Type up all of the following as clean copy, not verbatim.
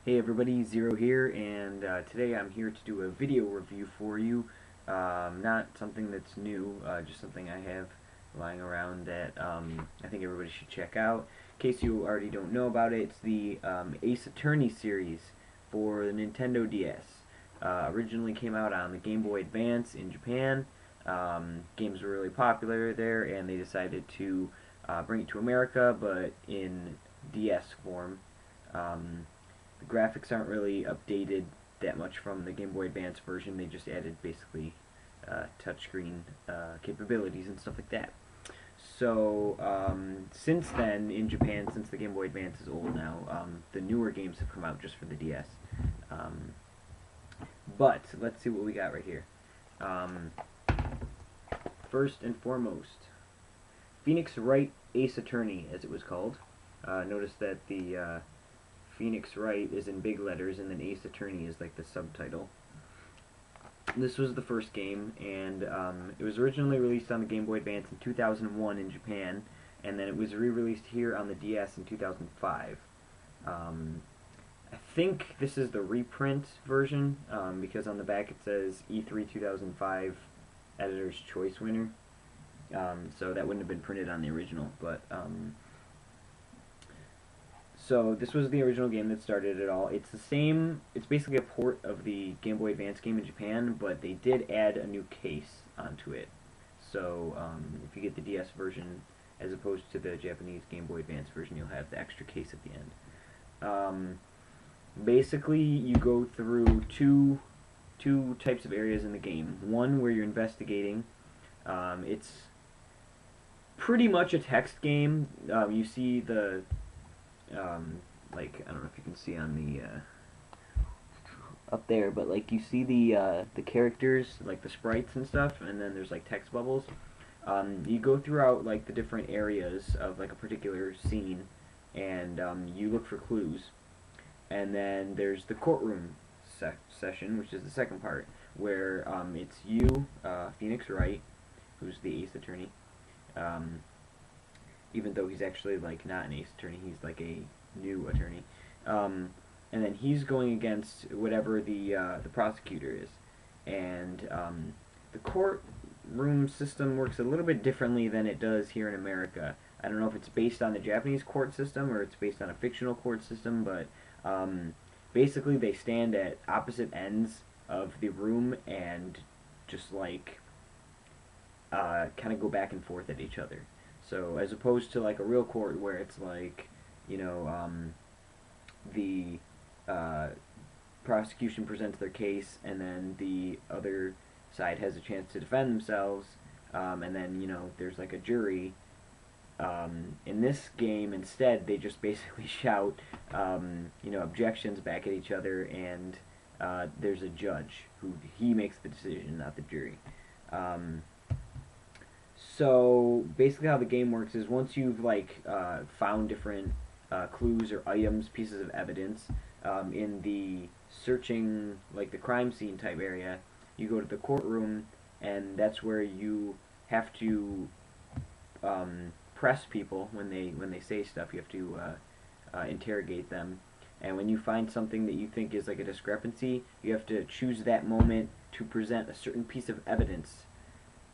Hey everybody, Zero here, and today I'm here to do a video review for you. Not something that's new, just something I have lying around that I think everybody should check out. In case you already don't know about it, it's the Ace Attorney series for the Nintendo DS. Originally came out on the Game Boy Advance in Japan. Games were really popular there, and they decided to bring it to America, but in DS form. The graphics aren't really updated that much from the Game Boy Advance version. They just added basically touchscreen capabilities and stuff like that. So since then, in Japan, since the Game Boy Advance is old now, the newer games have come out just for the DS. Um, but let's see what we got right here. First and foremost, Phoenix Wright Ace Attorney, as it was called. Notice that the Phoenix Wright is in big letters, and then Ace Attorney is like the subtitle. This was the first game, and it was originally released on the Game Boy Advance in 2001 in Japan, and then it was re-released here on the DS in 2005. I think this is the reprint version, because on the back it says E3 2005 Editor's Choice winner. So that wouldn't have been printed on the original, but so this was the original game that started it all. It's the same, it's basically a port of the Game Boy Advance game in Japan, but they did add a new case onto it. So if you get the DS version as opposed to the Japanese Game Boy Advance version, you'll have the extra case at the end. Basically, you go through two types of areas in the game. One where you're investigating. It's pretty much a text game. You see the like, I don't know if you can see on the up there, but like you see the characters, like the sprites and stuff, and then there's like text bubbles. You go throughout like the different areas of like a particular scene, and you look for clues. And then there's the courtroom session, which is the second part, where it's you, Phoenix Wright, who's the Ace Attorney. Even though he's actually like not an Ace Attorney, he's like a new attorney. And then he's going against whatever the prosecutor is. And the courtroom system works a little bit differently than it does here in America. I don't know if it's based on the Japanese court system or it's based on a fictional court system, but basically they stand at opposite ends of the room and just like kind of go back and forth at each other. So as opposed to like a real court where it's like, you know, the prosecution presents their case and then the other side has a chance to defend themselves, and then, you know, there's like a jury. In this game, instead, they just basically shout, you know, objections back at each other, and there's a judge who he makes the decision, not the jury. So basically how the game works is once you've like found different clues or items, pieces of evidence in the searching, like the crime scene type area, you go to the courtroom, and that's where you have to press people when they say stuff. You have to interrogate them, and when you find something that you think is like a discrepancy, you have to choose that moment to present a certain piece of evidence.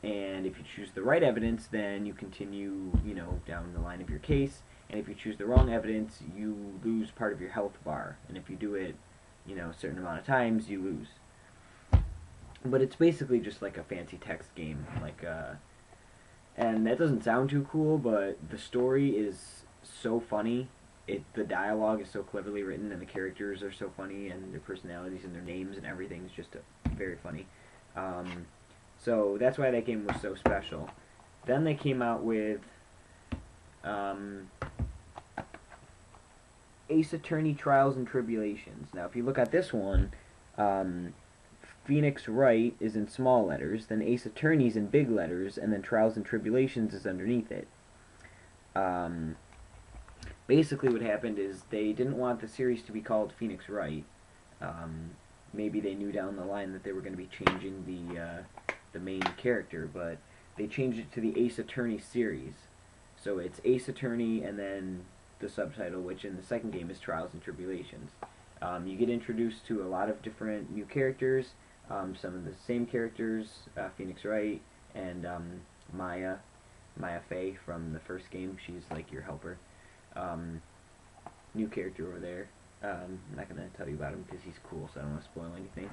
And if you choose the right evidence, then you continue, you know, down the line of your case. And if you choose the wrong evidence, you lose part of your health bar. And if you do it, you know, a certain amount of times, you lose. But it's basically just like a fancy text game, like and that doesn't sound too cool, but the story is so funny. The dialogue is so cleverly written, and the characters are so funny, and their personalities and their names and everything is just very funny. So that's why that game was so special. Then they came out with Ace Attorney Trials and Tribulations. Now, if you look at this one, Phoenix Wright is in small letters, then Ace Attorney's in big letters, and then Trials and Tribulations is underneath it. Basically what happened is they didn't want the series to be called Phoenix Wright. Maybe they knew down the line that they were going to be changing the main character, but they changed it to the Ace Attorney series. So it's Ace Attorney and then the subtitle, which in the second game is Trials and Tribulations. You get introduced to a lot of different new characters, some of the same characters, Phoenix Wright and Maya Fey from the first game. She's like your helper. Um, New character over there. I'm not gonna tell you about him because he's cool, so I don't want to spoil anything.